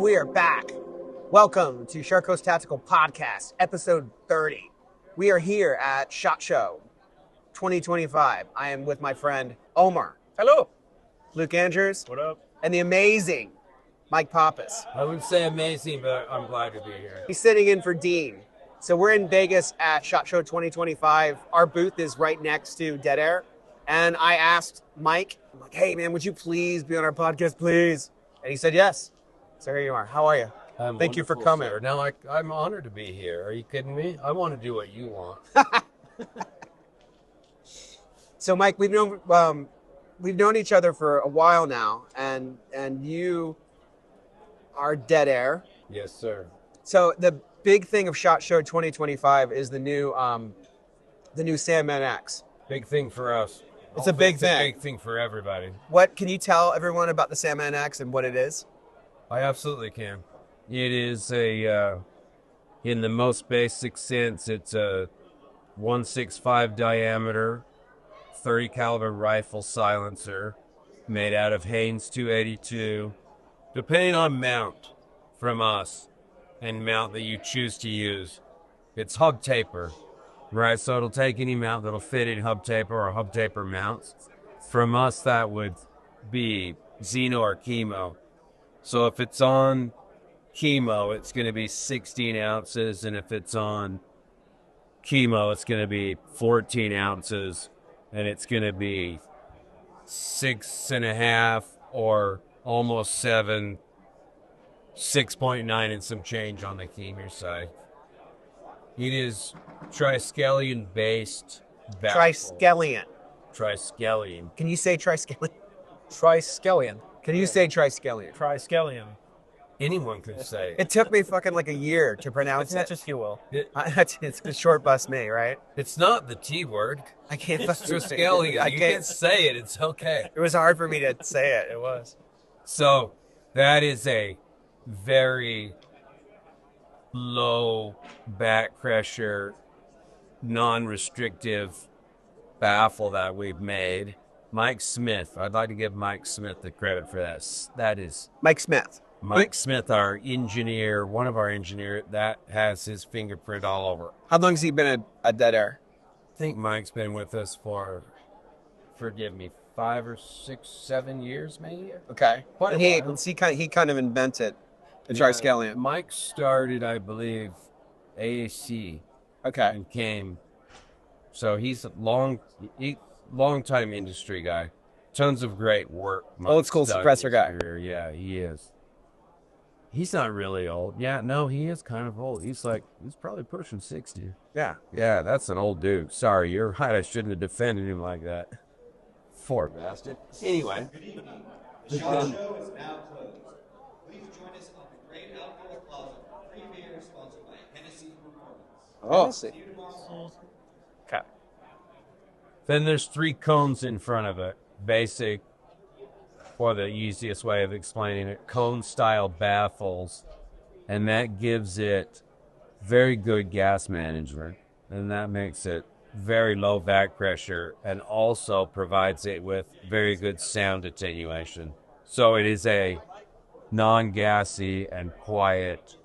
we are back. Welcome to Shark Coast Tactical Podcast, episode 30. We are here at SHOT Show 2025. I am with my friend Omer. Hello. Luke Andrews. What up? And the amazing Mike Pappas. I wouldn't say amazing, but I'm glad to be here. He's sitting in for Dean. So we're in Vegas at SHOT Show 2025. Our booth is right next to Dead Air. And I asked Mike, I'm like, hey man, would you please be on our podcast, please? And he said yes. So here you are. How are you? Thank you for coming. Sir. Now, I'm honored to be here. Are you kidding me? I want to do what you want. So, Mike, we've known each other for a while now, and you are Dead Air. Yes, sir. So the big thing of SHOT Show 2025 is the new Sandman X. Big thing for us. It's a big thing. It's a big thing for everybody. What can you tell everyone about the Sandman X and what it is? I absolutely can. It is in the most basic sense, it's a 165 diameter, 30 caliber rifle silencer made out of Haynes 282. Depending on mount from us and mount that you choose to use, it's hub taper, right? So it'll take any mount that'll fit in hub taper or hub taper mounts. From us, that would be Xeno or Chemo. So if it's on Chemo, it's going to be 16 ounces, and if it's on Chemo, it's going to be 14 ounces, and it's going to be 6.5 or almost 7, 6.9 and some change on the Chemo side. It is triskelion-based baffle. Triskelion. Can you say triskelion? Triskelion. Can you say triskelion? Triskelion. Anyone can say It took me fucking like a year to pronounce it. Just you will. It's a short bus me, right? It's not the T word. I can't. It's triskelion. You can't say it. It's okay. It was hard for me to say it. It was. So that is a very low back pressure, non-restrictive baffle that we've made. Mike Smith. I'd like to give Mike Smith the credit for that. That is Mike Smith. Mike Smith, our engineer, one of our engineers, that has his fingerprint all over. How long has he been a Dead Air? I think Mike's been with us for, forgive me, 5 or 6, 7 years, maybe. Okay. Quite a And while. he kind of invented the triskelion. Mike started, I believe, AAC Okay. and came. So he's a long time industry guy. Tons of great work. Old school suppressor guy. Yeah, he is. He's not really old. Yeah, no, he is kind of old. He's probably pushing 60. Yeah. Yeah, that's an old dude. Sorry, you're right. I shouldn't have defended him like that. Poor bastard. Anyway. The SHOT Show is now closed. Please join us on the Great Outdoor Plaza for free beer sponsored by Hennessy Performance. Oh. See you tomorrow. Okay. Then there's 3 cones in front of it. Basic, or the easiest way of explaining it, cone-style baffles. And that gives it very good gas management. And that makes it very low back pressure and also provides it with very good sound attenuation. So it is a non-gassy and quiet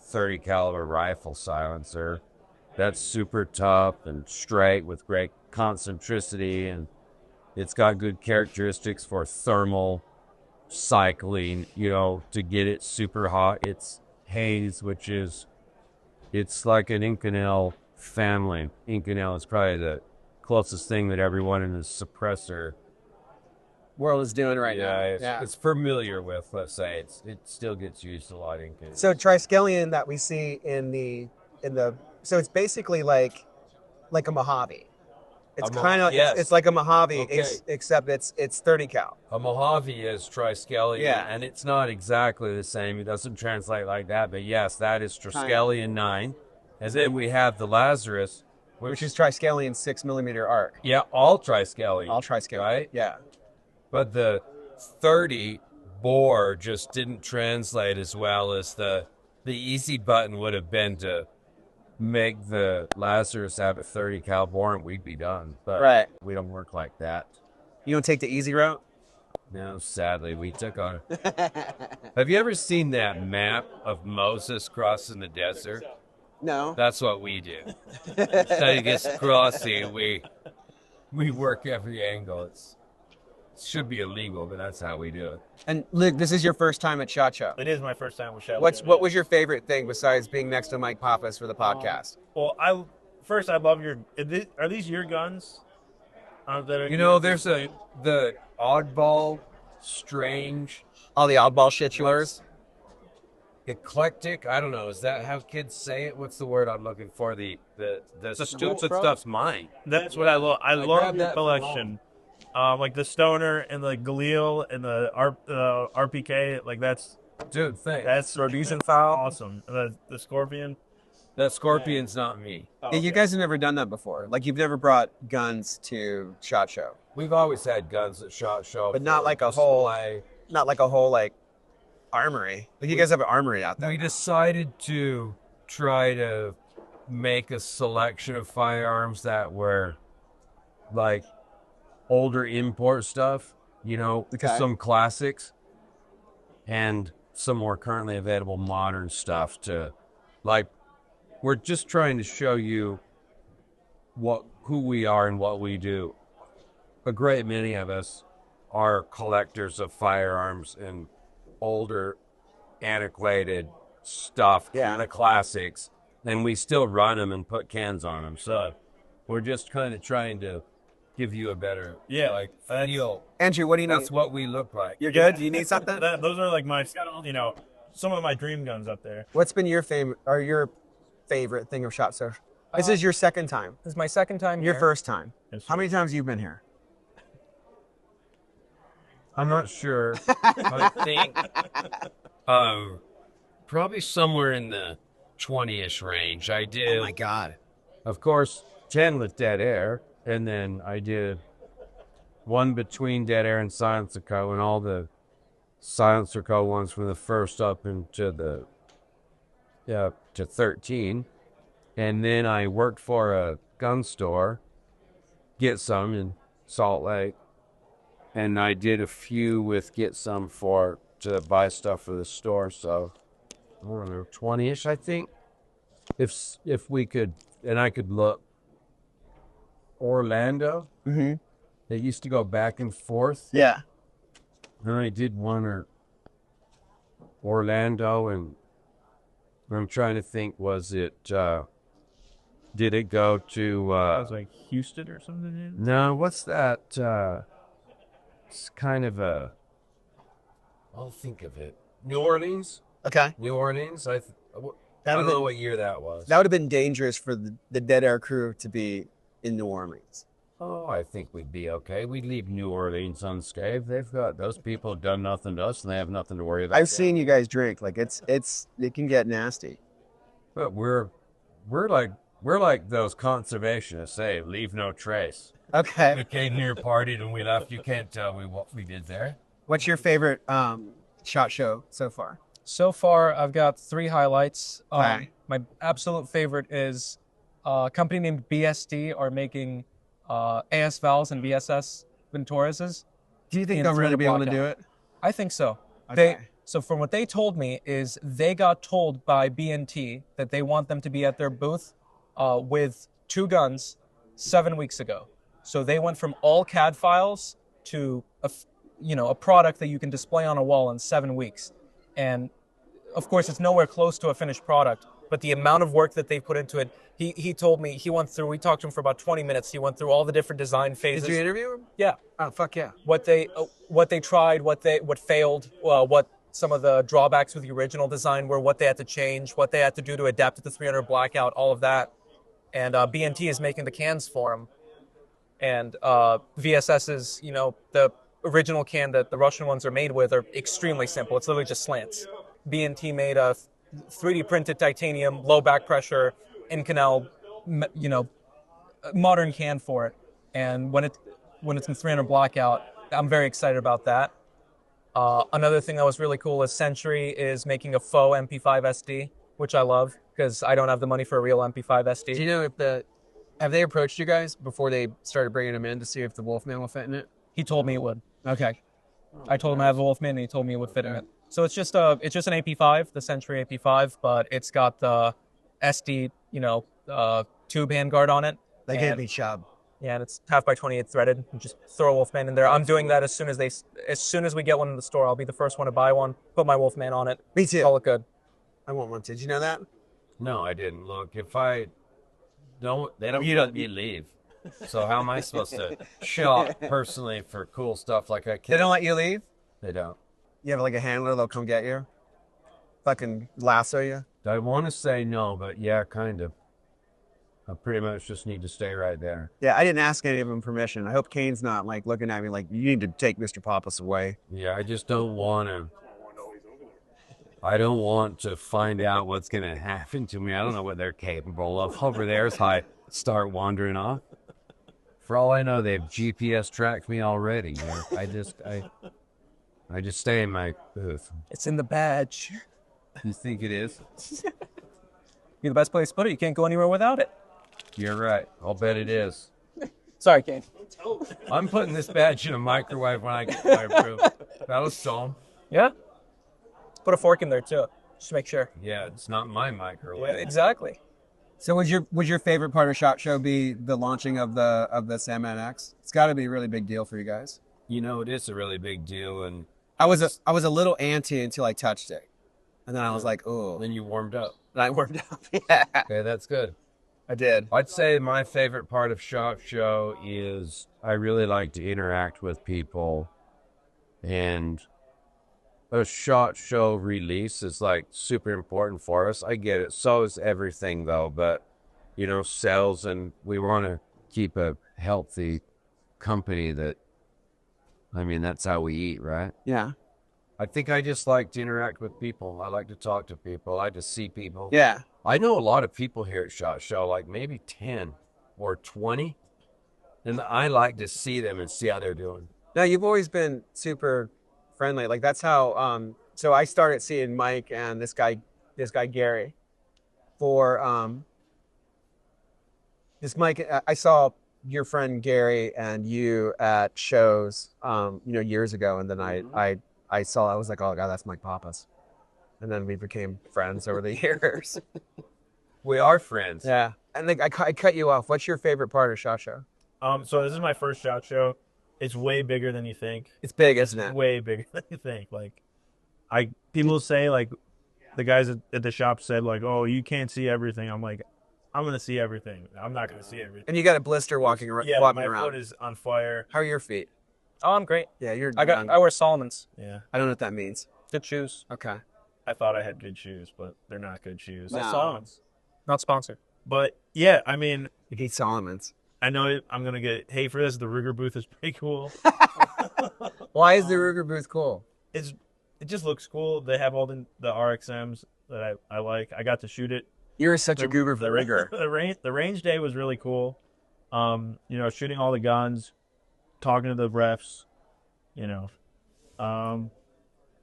30 caliber rifle silencer that's super tough and straight with great concentricity, and it's got good characteristics for thermal cycling, to get it super hot. It's Hayes, it's like an Inconel family. Inconel is probably the closest thing that everyone in the suppressor World is doing right now. It's familiar with, let's say. It still gets used a lot in Inconel. So triskelion that we see in the so it's basically like a Mojave. It's kind of it's like a Mojave, Okay. except it's 30 cal. A Mojave is triskelion, Yeah. and it's not exactly the same. It doesn't translate like that, but yes, that is triskelion 9. And then we have the Lazarus, Which is triskelion 6mm arc. yeah, all triskelion. All triskelion. Right? Yeah. But the 30 bore just didn't translate as well as the easy button would have been to make the Lazarus have a 30 cal bore and we'd be done. But Right. we don't work like that. You don't take the easy route? No, sadly, we took on. Have you ever seen that map of Moses crossing the desert? No. That's what we do. So he gets crossing, we work every angle. It should be illegal, but that's how we do it. And Luke, this is your first time at SHOT Show. It is my first time with Shell. What was your favorite thing besides being next to Mike Pappas for the podcast? Well, I love your. Are these your guns? There's the oddball, strange, All the oddball shit yours? eclectic. I don't know. Is that how kids say it? What's the word I'm looking for? The stupid stuff's mine. That's what I love. I love grabbed your that collection. Like the Stoner and the Galil and the RPK. Like that's Dude, thanks. that's decent foul. awesome. And the Scorpion. That scorpion's not me. Yeah, you guys have never done that before. Like, you've never brought guns to SHOT Show. We've always had guns at SHOT Show, But not like a whole, like, armory. Like, you guys have an armory out there. We decided to try to make a selection of firearms that were like older import stuff, Okay. some classics and some more currently available modern stuff to, like, we're just trying to show you who we are and what we do. A great many of us are collectors of firearms and older, antiquated stuff, the classics, and we still run them and put cans on them. So we're just kind of trying to give you a better feel. Andrew, what do you need? That's what we look like. You're good? Do you need something? Those are like my, some of my dream guns up there. What's been your favorite thing of SHOT Show? This is your second time. This is my second time Your here. first time. Yes, How many times have you been here? I'm not sure. I think probably somewhere in the 20-ish range. I did. Oh my God. Of course, 10 with Dead Air, and then I did one between Dead Air and Silencer Co. and all the Silencer Co. ones from the first up into to 13. And then I worked for a gun store, Get Some in Salt Lake, and I did a few with Get Some to buy stuff for the store. So I don't know, 20-ish, I think. If we could, and I could look. Orlando. Mm-hmm. They used to go back and forth. Yeah. And I did one or Orlando, and I'm trying to think, was it, did it go to, I was like Houston or something. no, what's that, it's kind of I'll think of it. New Orleans? Okay. New Orleans? I don't know what year that was. That would have been dangerous for the Dead Air crew to be in New Orleans. Oh, I think we'd be okay. We'd leave New Orleans unscathed. Those people have done nothing to us, and they have nothing to worry about. I've seen you guys drink. Like, it can get nasty. But we're like those conservationists say, leave no trace. Okay. We came here, partied, and we left. You can't tell me what we did there. What's your favorite SHOT Show so far? So far, I've got 3 highlights. Okay. My absolute favorite is a company named BSD are making AS Valves and VSS Venturas. Do you think in they'll really be able to blackout. do it? I think so. Okay. So from what they told me is they got told by BNT that they want them to be at their booth with 2 guns 7 weeks ago. So they went from all CAD files to a product that you can display on a wall in 7 weeks. And of course, it's nowhere close to a finished product, but the amount of work that they put into it, he told me, we talked to him for about 20 minutes. He went through all the different design phases. Did you interview him? Yeah. Oh, fuck yeah. What they tried, what failed, what some of the drawbacks with the original design were, what they had to change, what they had to do to adapt to the 300 blackout, all of that. And BNT is making the cans for him. And VSS is, the original can that the Russian ones are made with are extremely simple. It's literally just slants. BNT made a 3D printed titanium, low back pressure, Inconel, modern can for it. And when it's in 300 blackout, I'm very excited about that. Another thing that was really cool is Century is making a faux MP5 SD, which I love because I don't have the money for a real MP5 SD. Do you know have they approached you guys before they started bringing them in to see if the Wolfman will fit in it? He told me it would. Okay. I told him I have a Wolfman, and he told me it would fit in it. So it's just an AP5, the Century AP5, but it's got the SD, tube handguard on it. They gave me chub. Yeah, and it's half-by-28 threaded. You just throw a Wolfman in there. I'm doing that as soon as we get one in the store. I'll be the first one to buy one. Put my Wolfman on it. Me too. Call it good. I want one too. Did you know that? No, I didn't. Look, if I don't, they don't let me leave. So how am I supposed to shop personally for cool stuff like I can? They don't let you leave? They don't. You have like a handler, they'll come get you? Fucking lasso you? I want to say no, but yeah, kind of. I pretty much just need to stay right there. Yeah, I didn't ask any of them permission. I hope Kane's not like looking at me like, you need to take Mr. Pappas away. Yeah, I just don't want to. I don't want to find out what's going to happen to me. I don't know what they're capable of. Over there is how I start wandering off. For all I know, they've GPS tracked me already. You know? I just stay in my booth. It's in the badge. You think it is? You're the best place to put it. You can't go anywhere without it. You're right. I'll bet it is. Sorry, Kane. I'm putting this badge in a microwave when I get to my room. That'll show 'em. Yeah? Put a fork in there, too. Just to make sure. Yeah, it's not my microwave. Yeah, exactly. So would your favorite part of SHOT Show be the launching of the Sandman X? It's got to be a really big deal for you guys. You know, it is a really big deal, and I was a little anti until I touched it, and then I was like, oh. then you warmed up. And I warmed up. Yeah, Okay, that's good. I did. I'd say my favorite part of SHOT Show is I really like to interact with people, and a SHOT Show release is like super important for us. I get it. So is everything though, but sales, and we want to keep a healthy company that's how we eat, right? Yeah. I think I just like to interact with people. I like to talk to people. I like to see people. Yeah. I know a lot of people here at SHOT Show, like maybe 10 or 20, and I like to see them and see how they're doing. No, you've always been super friendly. Like that's how. So I started seeing Mike and this guy Gary, for this Mike. I saw your friend Gary and you at shows, years ago, and then I saw. I was like, oh god, that's Mike Pappas, and then we became friends over the years. We are friends. Yeah, and like I cut you off. What's your favorite part of SHOT Show? So this is my first SHOT Show. It's way bigger than you think. It's big, isn't it? Way bigger than you think. Like, people say, like, the guys at the shop said, like, oh, you can't see everything. I'm like, I'm gonna see everything. I'm not gonna see everything. And you got a blister walking around. Yeah, walking my around. foot is on fire. How are your feet? Oh, I'm great. Yeah, you're. I wear Solomon's. Yeah, I don't know what that means. Good shoes. Okay. I thought I had good shoes, but they're not good shoes. No. Solomon's. Not sponsored. But yeah, I mean, You eat Solomon's. I know I'm gonna get hate for this. The Ruger booth is pretty cool. Why is the Ruger booth cool? It just looks cool. They have all the RXMs that I like. I got to shoot it. You're such a goober for the Ruger. The range day was really cool. Shooting all the guns, talking to the refs. Yeah.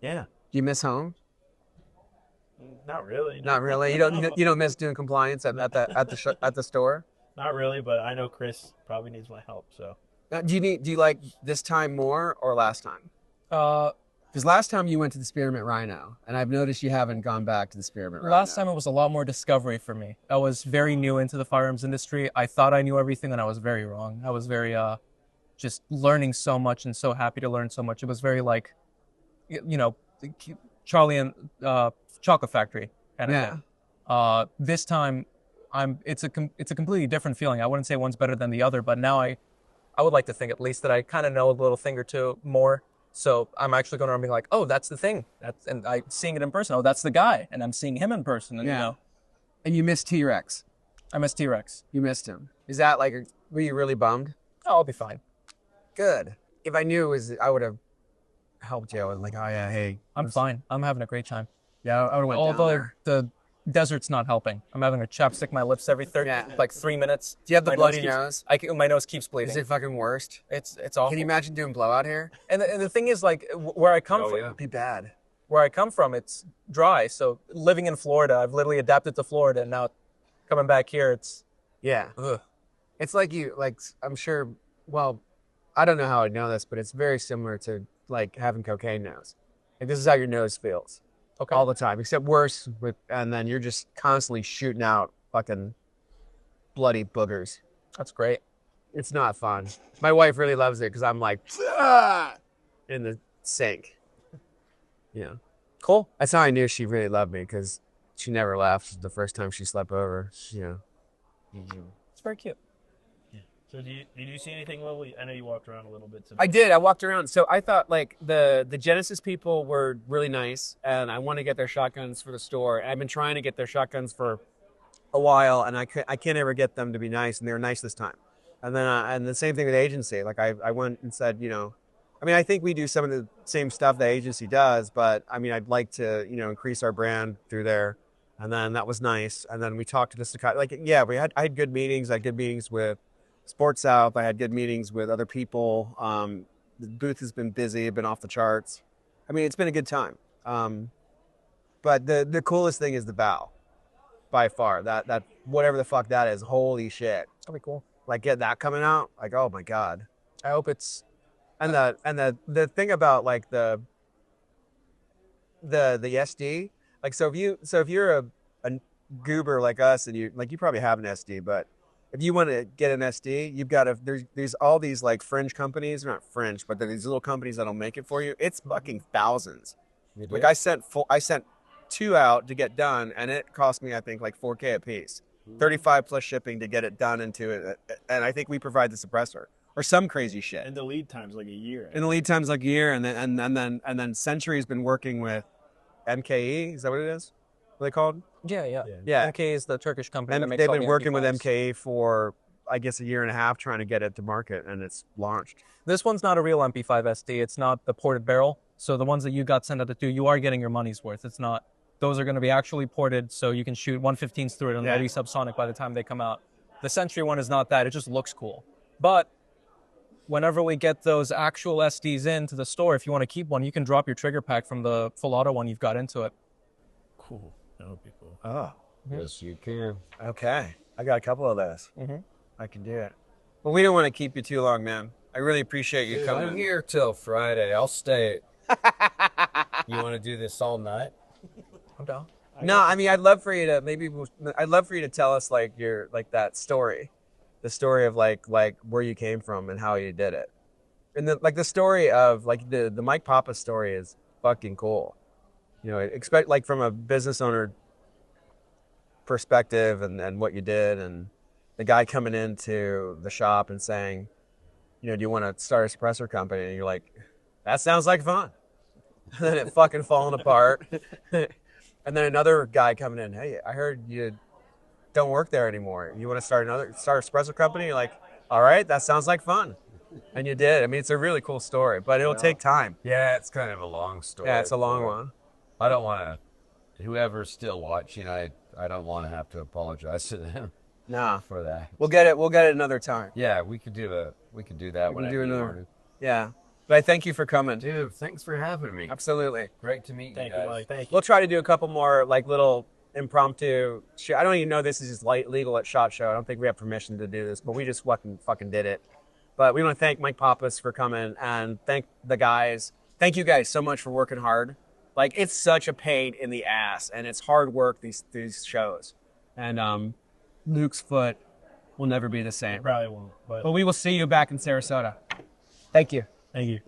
Do you miss home? Not really. Not really. You don't miss doing compliance at the store. Not really, but I know Chris probably needs my help. So. Do you like this time more or last time? Because last time you went to the Spearmint Rhino, and I've noticed you haven't gone back to the Spearmint Rhino. Last time it was a lot more discovery for me. I was very new into the firearms industry. I thought I knew everything, and I was very wrong. I was very just learning so much and so happy to learn so much. It was very like, Charlie and Chocolate Factory kind of thing. This time, it's a completely different feeling. I wouldn't say one's better than the other, but now I would like to think at least that I kind of know a little thing or two more. So I'm actually going around being like, oh, that's the thing. And I'm seeing it in person. Oh, that's the guy. And I'm seeing him in person. And, And you missed T-Rex. I miss T-Rex. You missed him. Is that like, were you really bummed? Oh, I'll be fine. Good. If I knew it was, I would have helped you. I was like, oh yeah, hey. I'm fine. I'm having a great time. Yeah, I would have went down Although there. the desert's not helping. I'm having to chapstick my lips every 3 minutes. Do you have the My bloody nose nose? my nose keeps bleeding. Is it fucking worst? It's awful. Can you imagine doing blowout hair? And the thing is, like, where I come from, It'd be bad. where I come from, it's dry. So living in Florida, I've literally adapted to Florida, and now coming back here, it's Yeah. ugh. It's like I'm sure, well, I don't know how I know this, but it's very similar to like having cocaine nose. Like this is how your nose feels Okay. all the time, except worse and then you're just constantly shooting out fucking bloody boogers. That's great. It's not fun. My wife really loves it because I'm like "Ah!" in the sink. Yeah. Cool. That's how I knew she really loved me because she never left the first time she slept over. It's very cute. So did you see anything, Lily? I know you walked around a little bit today. I did. I walked around. So I thought like the Genesis people were really nice, and I want to get their shotguns for the store. And I've been trying to get their shotguns for a while, and I can't ever get them to be nice, and they were nice this time. And then and the same thing with agency. Like I went and said, I mean, I think we do some of the same stuff the agency does, but I mean, I'd like to, increase our brand through there. And then that was nice. And then we talked to the Staccato. Like, yeah, I had good meetings. I had good meetings with Sports South. I had good meetings with other people. The booth has been busy, been off the charts. I mean, it's been a good time. But the coolest thing is the bow, by far. That whatever the fuck that is, holy shit. That'll be cool. Like get that coming out, like oh my god. I hope it's And the thing about like the SD, like so if you're a goober like us and you probably have an SD, but if you want to get an SD, you've got to there's all these like fringe companies, not fringe, but they're these little companies that'll make it for you. It's fucking thousands. Like I sent 2 out to get done, and it cost me I think like $4K a piece, 35 plus shipping to get it done into it, and I think we provide the suppressor or some crazy shit. And the lead time's like a year. And the lead time's like a year, and then Century's been working with MKE. Is that what it is? What are they called? yeah. Yeah. MK is the Turkish company. that And makes they've all been the working with MP5s. MKE for I guess a year and a half trying to get it to market, and it's launched. This one's not a real MP5 SD. It's not the ported barrel. So the ones that you got sent out to do, you are getting your money's worth. It's not. Those are going to be actually ported, so you can shoot 115s through it and ready subsonic by the time they come out. The Century one is not that. It just looks cool. But whenever we get those actual SDs into the store, if you want to keep one, you can drop your trigger pack from the full auto one you've got into it. Cool. That would be cool. Oh, Yes, you can. okay. I got a couple of those. Mm-hmm. I can do it. Well, we don't want to keep you too long, man. I really appreciate you coming. I'm here till Friday. I'll stay. You want to do this all night? I'm down. No, I mean, I'd love for you to tell us like your that story, the story of like where you came from and how you did it, and the story of like the Mike Pappas story is fucking cool. Expect like from a business owner perspective and what you did, and the guy coming into the shop and saying, do you want to start a suppressor company? And you're like, that sounds like fun. And then it fucking falling apart. And then another guy coming in, hey, I heard you don't work there anymore. You want to start a suppressor company? You're like, all right, that sounds like fun. And you did. I mean, it's a really cool story, but it'll take time. Yeah, it's kind of a long story. Yeah, it's a long one. I don't want to. Whoever's still watching, I don't want to have to apologize to them Nah, for that. we'll get it another time. Yeah, we could do that. We could do that. We can whenever do you another. want Yeah, but I thank you for coming. to. Dude, thanks for having me. Absolutely. Great to meet Thank you you, guys. Mike. Thank you. We'll try to do a couple more like little impromptu. I don't even know this is legal at SHOT Show. I don't think we have permission to do this, but we just fucking did it. But we want to thank Mike Pappas for coming and thank the guys. Thank you guys so much for working hard. Like it's such a pain in the ass, and it's hard work these shows. And Luke's foot will never be the same. Probably won't. But we will see you back in Sarasota. Thank you. Thank you.